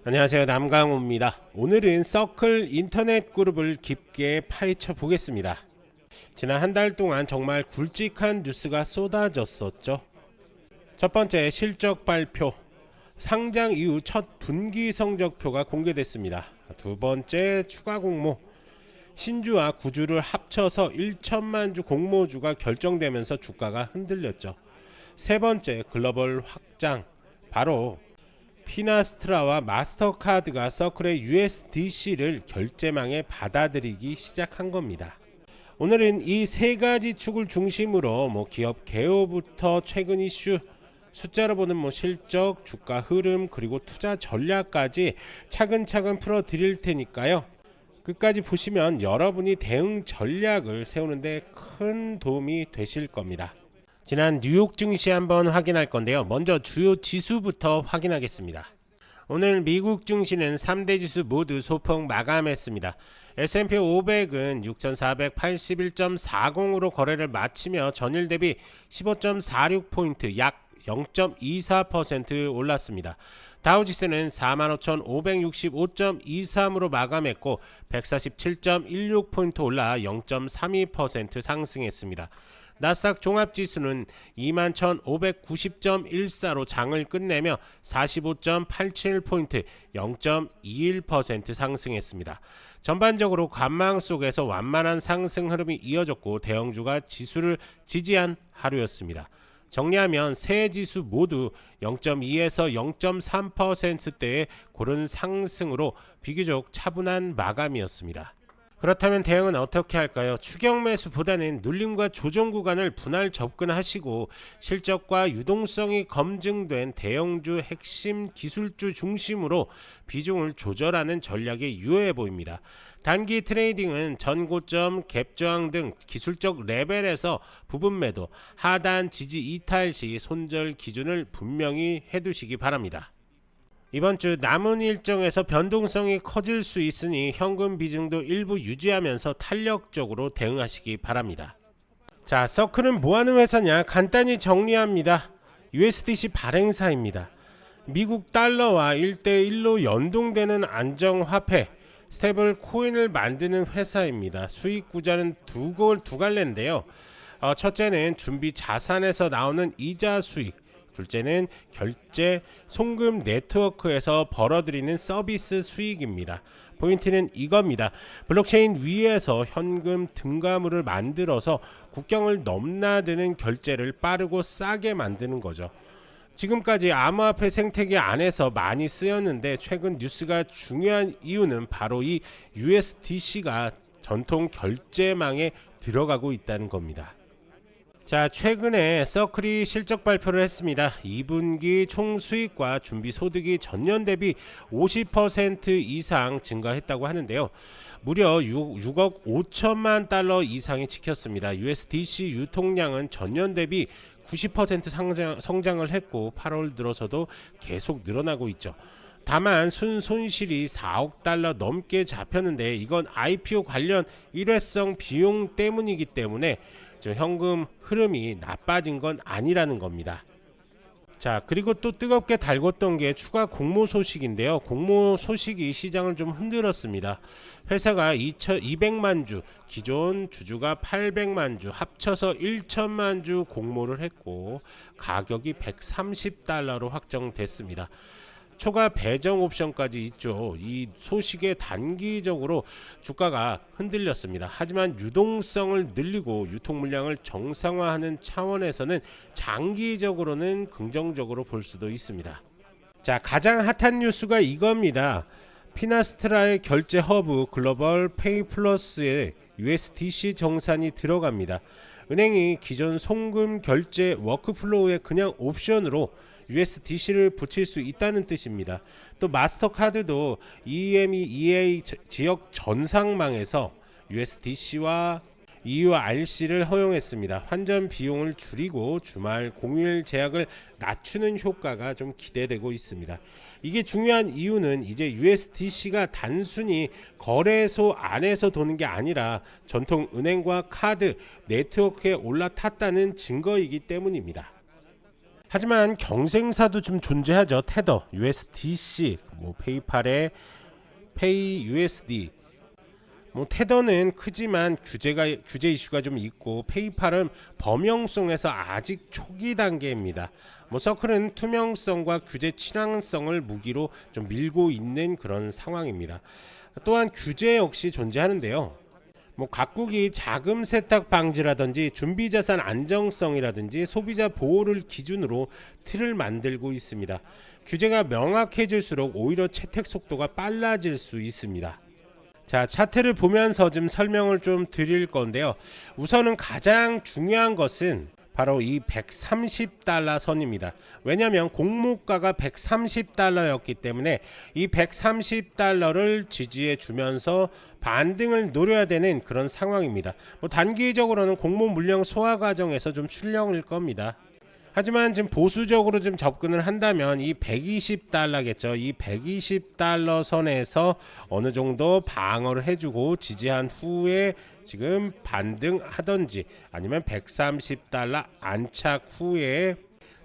안녕하세요, 남강호입니다. 오늘은 서클 인터넷 그룹을 깊게 파헤쳐 보겠습니다. 지난 한 달 동안 정말 굵직한 뉴스가 쏟아졌었죠. 첫 번째, 실적 발표. 상장 이후 첫 분기 성적표가 공개됐습니다. 두 번째, 추가 공모. 신주와 구주를 합쳐서 1천만 주 공모주가 결정되면서 주가가 흔들렸죠. 세 번째, 글로벌 확장. 바로 피나스트라와 마스터카드가 서클의 USDC를 결제망에 받아들이기 시작한 겁니다. 오늘은 이 세 가지 축을 중심으로 기업 개요부터 최근 이슈, 숫자로 보는 실적, 주가 흐름, 그리고 투자 전략까지 차근차근 풀어 드릴 테니까요. 끝까지 보시면 여러분이 대응 전략을 세우는데 큰 도움이 되실 겁니다. 지난 뉴욕 증시 한번 확인할 건데요. 먼저 주요 지수부터 확인하겠습니다. 오늘 미국 증시는 3대 지수 모두 소폭 마감했습니다. S&P 500은 6481.40으로 거래를 마치며 전일 대비 15.46포인트 약 0.24% 올랐습니다. 다우지수는 45,565.23으로 마감했고 147.16포인트 올라 0.32% 상승했습니다. 나스닥 종합지수는 21,590.14로 장을 끝내며 45.87포인트 0.21% 상승했습니다. 전반적으로 관망 속에서 완만한 상승 흐름이 이어졌고 대형주가 지수를 지지한 하루였습니다. 정리하면 세 지수 모두 0.2에서 0.3%대의 고른 상승으로 비교적 차분한 마감이었습니다. 그렇다면 대응은 어떻게 할까요? 추격 매수보다는 눌림과 조정 구간을 분할 접근하시고 실적과 유동성이 검증된 대형주 핵심 기술주 중심으로 비중을 조절하는 전략이 유효해 보입니다. 단기 트레이딩은 전고점, 갭저항 등 기술적 레벨에서 부분 매도, 하단 지지 이탈 시 손절 기준을 분명히 해두시기 바랍니다. 이번 주 남은 일정에서 변동성이 커질 수 있으니 현금 비중도 일부 유지하면서 탄력적으로 대응하시기 바랍니다. 자, 서클은 뭐하는 회사냐? 간단히 정리합니다. USDC 발행사입니다. 미국 달러와 1대1로 연동되는 안정화폐 스테이블 코인을 만드는 회사입니다. 수익 구조는 두 갈래인데요. 첫째는 준비 자산에서 나오는 이자 수익, 둘째는 결제 송금 네트워크에서 벌어들이는 서비스 수익입니다. 포인트는 이겁니다. 블록체인 위에서 현금 등가물을 만들어서 국경을 넘나드는 결제를 빠르고 싸게 만드는 거죠. 지금까지 암호화폐 생태계 안에서 많이 쓰였는데 최근 뉴스가 중요한 이유는 바로 이 USDC가 전통 결제망에 들어가고 있다는 겁니다. 자, 최근에 서클이 실적 발표를 했습니다. 2분기 총 수익과 준비 소득이 전년 대비 50% 이상 증가했다고 하는데요. 무려 6억 5천만 달러 이상이 찍혔습니다. USDC 유통량은 전년 대비 90% 성장을 했고 8월 들어서도 계속 늘어나고 있죠. 다만 순손실이 4억 달러 넘게 잡혔는데 이건 IPO 관련 일회성 비용 때문이기 때문에 현금 흐름이 나빠진 건 아니라는 겁니다. 자, 그리고 또 뜨겁게 달궜던 게 추가 공모 소식인데요. 공모 소식이 시장을 좀 흔들었습니다. 회사가 200만 주, 기존 주주가 800만 주, 합쳐서 1천만 주 공모를 했고 가격이 130달러로 확정됐습니다. 초과 배정 옵션까지 있죠. 이 소식에 단기적으로 주가가 흔들렸습니다. 하지만 유동성을 늘리고 유통 물량을 정상화하는 차원에서는 장기적으로는 긍정적으로 볼 수도 있습니다. 자, 가장 핫한 뉴스가 이겁니다. 피나스트라의 결제 허브 글로벌 페이 플러스에 USDC 정산이 들어갑니다. 은행이 기존 송금 결제 워크플로우에 그냥 옵션으로 USDC를 붙일 수 있다는 뜻입니다. 또 마스터카드도 EMEA 지역 전상망에서 USDC와 EURC를 허용했습니다. 환전 비용을 줄이고 주말 공휴일 제약을 낮추는 효과가 좀 기대되고 있습니다. 이게 중요한 이유는 이제 USDC가 단순히 거래소 안에서 도는 게 아니라 전통 은행과 카드 네트워크에 올라탔다는 증거이기 때문입니다. 하지만 경쟁사도 좀 존재하죠. 테더, USDC, 뭐 페이팔의 페이 USD. 뭐 테더는 크지만 규제 이슈가 좀 있고, 페이팔은 범용성에서 아직 초기 단계입니다. 뭐 서클은 투명성과 규제 친환성을 무기로 좀 밀고 있는 그런 상황입니다. 또한 규제 역시 존재하는데요. 뭐 각국이 자금 세탁 방지라든지 준비자산 안정성이라든지 소비자 보호를 기준으로 틀을 만들고 있습니다. 규제가 명확해질수록 오히려 채택 속도가 빨라질 수 있습니다. 자, 차트를 보면서 좀 설명을 좀 드릴 건데요. 우선은 가장 중요한 것은 바로 이 130달러 선입니다. 왜냐하면 공모가가 130달러였기 때문에 이 130달러를 지지해 주면서 반등을 노려야 되는 그런 상황입니다. 뭐 단기적으로는 공모 물량 소화 과정에서 좀 출렁일 겁니다. 하지만 지금 보수적으로 좀 접근을 한다면 이 120달러겠죠. 이 120달러 선에서 어느 정도 방어를 해주고 지지한 후에 지금 반등하던지, 아니면 130달러 안착 후에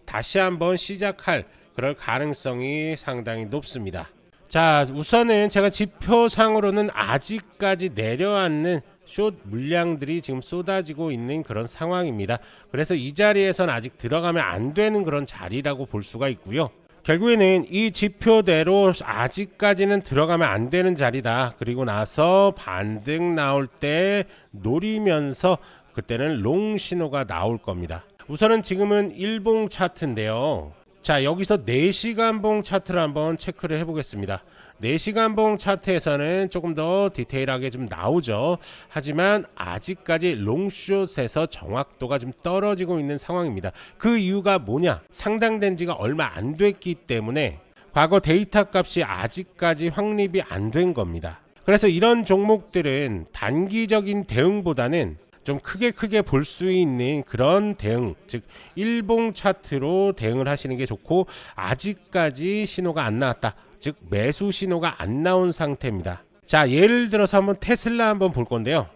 다시 한번 시작할 그럴 가능성이 상당히 높습니다. 자, 우선은 제가 지표상으로는 아직까지 내려앉는 숏 물량들이 지금 쏟아지고 있는 그런 상황입니다. 그래서 이 자리에선 아직 들어가면 안 되는 그런 자리라고 볼 수가 있고요. 결국에는 이 지표대로 아직까지는 들어가면 안 되는 자리다. 그리고 나서 반등 나올 때 노리면서 그때는 롱 신호가 나올 겁니다. 우선은 지금은 일봉 차트인데요. 자, 여기서 4시간봉 차트를 한번 체크를 해보겠습니다. 4시간봉 차트에서는 조금 더 디테일하게 좀 나오죠. 하지만 아직까지 롱숏에서 정확도가 좀 떨어지고 있는 상황입니다. 그 이유가 뭐냐? 상당된 지가 얼마 안 됐기 때문에 과거 데이터 값이 아직까지 확립이 안 된 겁니다. 그래서 이런 종목들은 단기적인 대응보다는 좀 크게 볼 수 있는 그런 대응, 즉 일봉 차트로 대응을 하시는 게 좋고, 아직까지 신호가 안 나왔다, 즉 매수 신호가 안 나온 상태입니다. 자, 예를 들어서 한번 테슬라 한번 볼 건데요.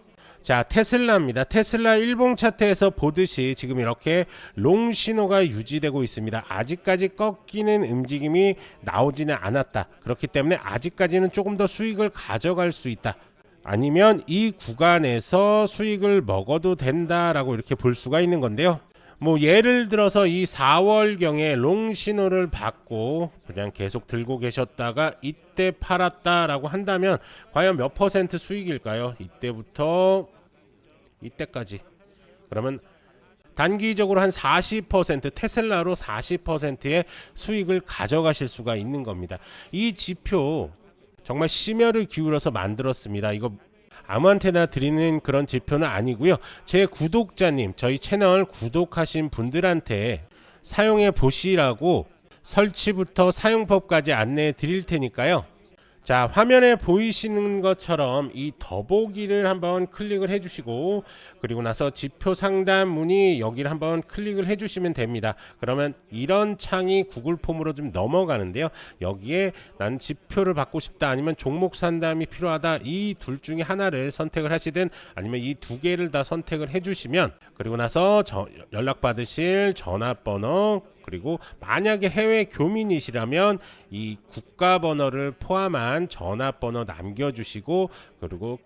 자, 테슬라입니다. 테슬라 일봉 차트에서 보듯이 지금 이렇게 롱 신호가 유지되고 있습니다. 아직까지 꺾이는 움직임이 나오지는 않았다. 그렇기 때문에 아직까지는 조금 더 수익을 가져갈 수 있다. 아니면 이 구간에서 수익을 먹어도 된다라고 이렇게 볼 수가 있는 건데요. 뭐 예를 들어서 이 4월경에 롱 신호를 받고 그냥 계속 들고 계셨다가 이때 팔았다라고 한다면 과연 몇 퍼센트 수익일까요? 이때부터 이때까지. 그러면 단기적으로 한 40%, 테슬라로 40%의 수익을 가져가실 수가 있는 겁니다. 이 지표 정말 심혈을 기울여서 만들었습니다. 이거 아무한테나 드리는 그런 지표는 아니고요. 제 구독자님, 저희 채널 구독하신 분들한테 사용해 보시라고 설치부터 사용법까지 안내해 드릴 테니까요. 자, 화면에 보이시는 것처럼 이 더보기를 한번 클릭을 해주시고, 그리고 나서 지표 상단 문의 여기를 한번 클릭을 해주시면 됩니다. 그러면 이런 창이 구글 폼으로 좀 넘어가는데요. 여기에 난 지표를 받고 싶다, 아니면 종목 상담이 필요하다, 이 둘 중에 하나를 선택을 하시든 아니면 이 두 개를 다 선택을 해주시면, 그리고 나서 연락 받으실 전화번호, 그리고 만약에 해외 교민이시라면 이 국가번호를 포함한 전화번호 남겨주시고, 그리고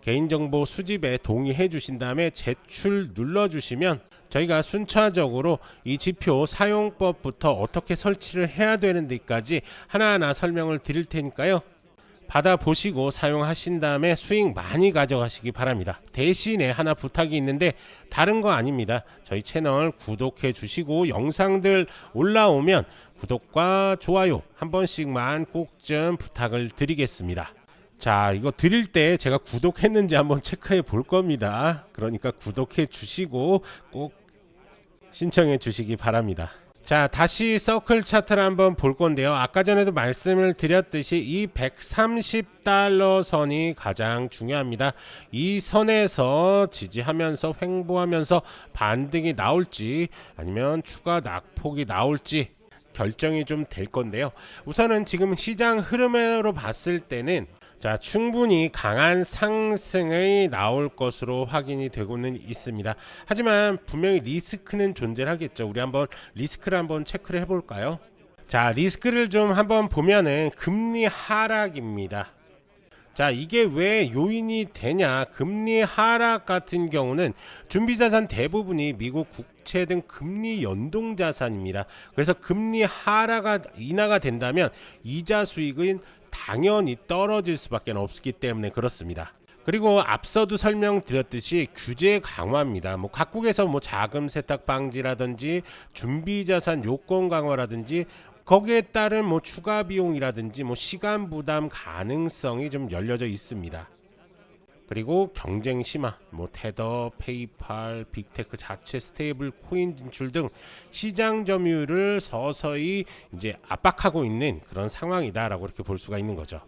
개인정보 수집에 동의해 주신 다음에 제출 눌러주시면 저희가 순차적으로 이 지표 사용법부터 어떻게 설치를 해야 되는 데까지 하나하나 설명을 드릴 테니까요. 받아보시고 사용하신 다음에 수익 많이 가져가시기 바랍니다. 대신에 하나 부탁이 있는데 다른 거 아닙니다. 저희 채널 구독해 주시고 영상들 올라오면 구독과 좋아요 한 번씩만 꼭 좀 부탁을 드리겠습니다. 자, 이거 드릴 때 제가 구독했는지 한번 체크해 볼 겁니다. 그러니까 구독해 주시고 꼭 신청해 주시기 바랍니다. 자, 다시 서클 차트를 한번 볼 건데요. 아까 전에도 말씀을 드렸듯이 이 130달러 선이 가장 중요합니다. 이 선에서 지지하면서 횡보하면서 반등이 나올지 아니면 추가 낙폭이 나올지 결정이 좀 될 건데요. 우선은 지금 시장 흐름으로 봤을 때는 자, 충분히 강한 상승이 나올 것으로 확인이 되고는 있습니다. 하지만 분명히 리스크는 존재하겠죠. 우리 한번 리스크를 한번 체크를 해볼까요? 자, 리스크를 좀 한번 보면은 금리 하락입니다. 자, 이게 왜 요인이 되냐? 금리 하락 같은 경우는 준비자산 대부분이 미국 국채 등 금리 연동 자산입니다. 그래서 금리 하락이 인하가 된다면 이자 수익은 당연히 떨어질 수밖에 없기 때문에 그렇습니다. 그리고 앞서도 설명드렸듯이 규제 강화입니다. 각국에서 자금 세탁 방지라든지 준비자산 요건 강화라든지 거기에 따른 추가 비용이라든지 시간 부담 가능성이 좀 열려져 있습니다. 그리고 경쟁 심화, 테더, 페이팔, 빅테크 자체 스테이블 코인 진출 등 시장 점유율을 서서히 이제 압박하고 있는 그런 상황이다라고 이렇게 볼 수가 있는 거죠.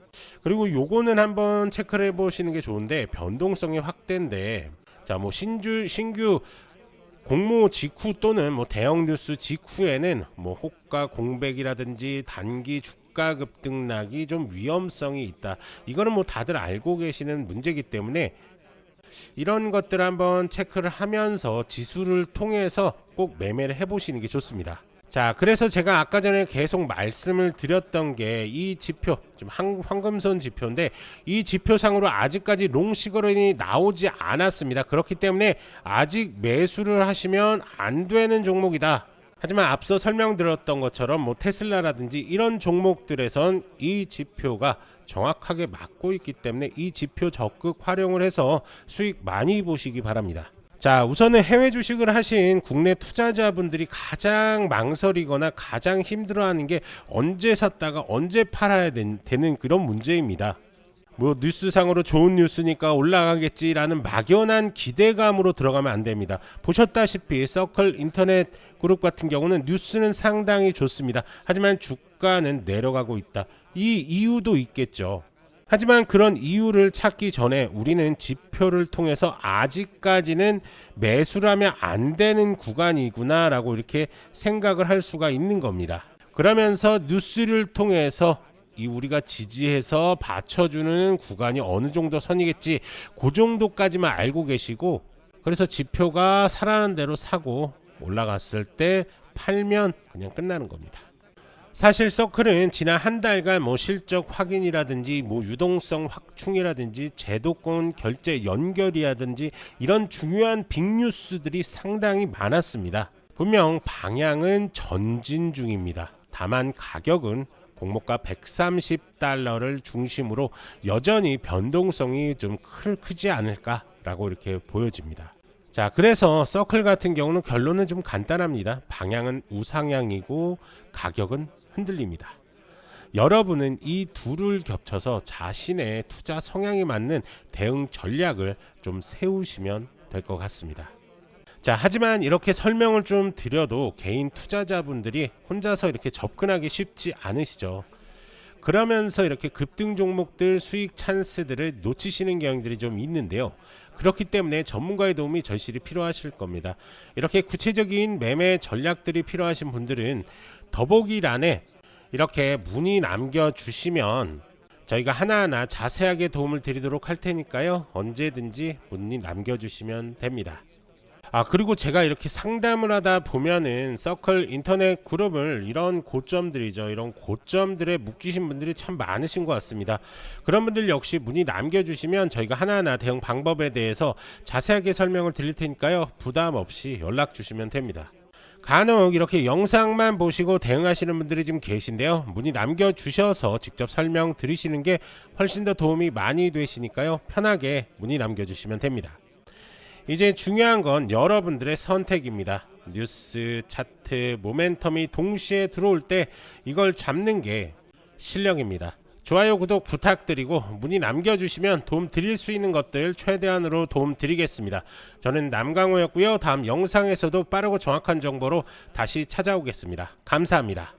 그리고 요거는 한번 체크를 해보시는 게 좋은데, 변동성이 확대인데, 자, 신규 공모 직후 또는 대형 뉴스 직후에는 호가 공백이라든지 단기 주가 급등락이 좀 위험성이 있다. 이거는 다들 알고 계시는 문제이기 때문에 이런 것들 한번 체크를 하면서 지수를 통해서 꼭 매매를 해보시는 게 좋습니다. 자, 그래서 제가 아까 전에 계속 말씀을 드렸던 게 이 지표, 지금 황금선 지표인데, 이 지표상으로 아직까지 롱 시그널이 나오지 않았습니다. 그렇기 때문에 아직 매수를 하시면 안 되는 종목이다. 하지만 앞서 설명드렸던 것처럼 테슬라라든지 이런 종목들에선 이 지표가 정확하게 맞고 있기 때문에 이 지표 적극 활용을 해서 수익 많이 보시기 바랍니다. 자, 우선은 해외 주식을 하신 국내 투자자분들이 가장 망설이거나 가장 힘들어하는 게 언제 샀다가 언제 팔아야 되는 그런 문제입니다. 뉴스상으로 좋은 뉴스니까 올라가겠지라는 막연한 기대감으로 들어가면 안 됩니다. 보셨다시피 서클 인터넷 그룹 같은 경우는 뉴스는 상당히 좋습니다. 하지만 주가는 내려가고 있다. 이 이유도 있겠죠. 하지만 그런 이유를 찾기 전에 우리는 지표를 통해서 아직까지는 매수를 하면 안 되는 구간이구나 라고 이렇게 생각을 할 수가 있는 겁니다. 그러면서 뉴스를 통해서 우리가 지지해서 받쳐주는 구간이 어느 정도 선이겠지, 그 정도까지만 알고 계시고, 그래서 지표가 살아나는 대로 사고 올라갔을 때 팔면 그냥 끝나는 겁니다. 사실 서클은 지난 한 달간 실적 확인이라든지 유동성 확충이라든지 제도권 결제 연결이라든지 이런 중요한 빅뉴스들이 상당히 많았습니다. 분명 방향은 전진 중입니다. 다만 가격은 공모가 130달러를 중심으로 여전히 변동성이 좀 크지 않을까라고 이렇게 보여집니다. 자, 그래서 서클 같은 경우는 결론은 좀 간단합니다. 방향은 우상향이고 가격은 흔들립니다. 여러분은 이 둘을 겹쳐서 자신의 투자 성향에 맞는 대응 전략을 좀 세우시면 될 것 같습니다. 자, 하지만 이렇게 설명을 좀 드려도 개인 투자자분들이 혼자서 이렇게 접근하기 쉽지 않으시죠. 그러면서 이렇게 급등 종목들 수익 찬스들을 놓치시는 경향들이 좀 있는데요. 그렇기 때문에 전문가의 도움이 절실히 필요하실 겁니다. 이렇게 구체적인 매매 전략들이 필요하신 분들은 더보기란에 이렇게 문의 남겨주시면 저희가 하나하나 자세하게 도움을 드리도록 할 테니까요. 언제든지 문의 남겨주시면 됩니다. 그리고 제가 이렇게 상담을 하다 보면은 서클 인터넷 그룹을 이런 고점들이죠. 이런 고점들에 묶이신 분들이 참 많으신 것 같습니다. 그런 분들 역시 문의 남겨주시면 저희가 하나하나 대응 방법에 대해서 자세하게 설명을 드릴 테니까요. 부담 없이 연락 주시면 됩니다. 간혹 이렇게 영상만 보시고 대응하시는 분들이 지금 계신데요. 문의 남겨주셔서 직접 설명 들으시는 게 훨씬 더 도움이 많이 되시니까요. 편하게 문의 남겨주시면 됩니다. 이제 중요한 건 여러분들의 선택입니다. 뉴스, 차트, 모멘텀이 동시에 들어올 때 이걸 잡는 게 실력입니다. 좋아요, 구독 부탁드리고 문의 남겨주시면 도움 드릴 수 있는 것들 최대한으로 도움 드리겠습니다. 저는 남강호였고요. 다음 영상에서도 빠르고 정확한 정보로 다시 찾아오겠습니다. 감사합니다.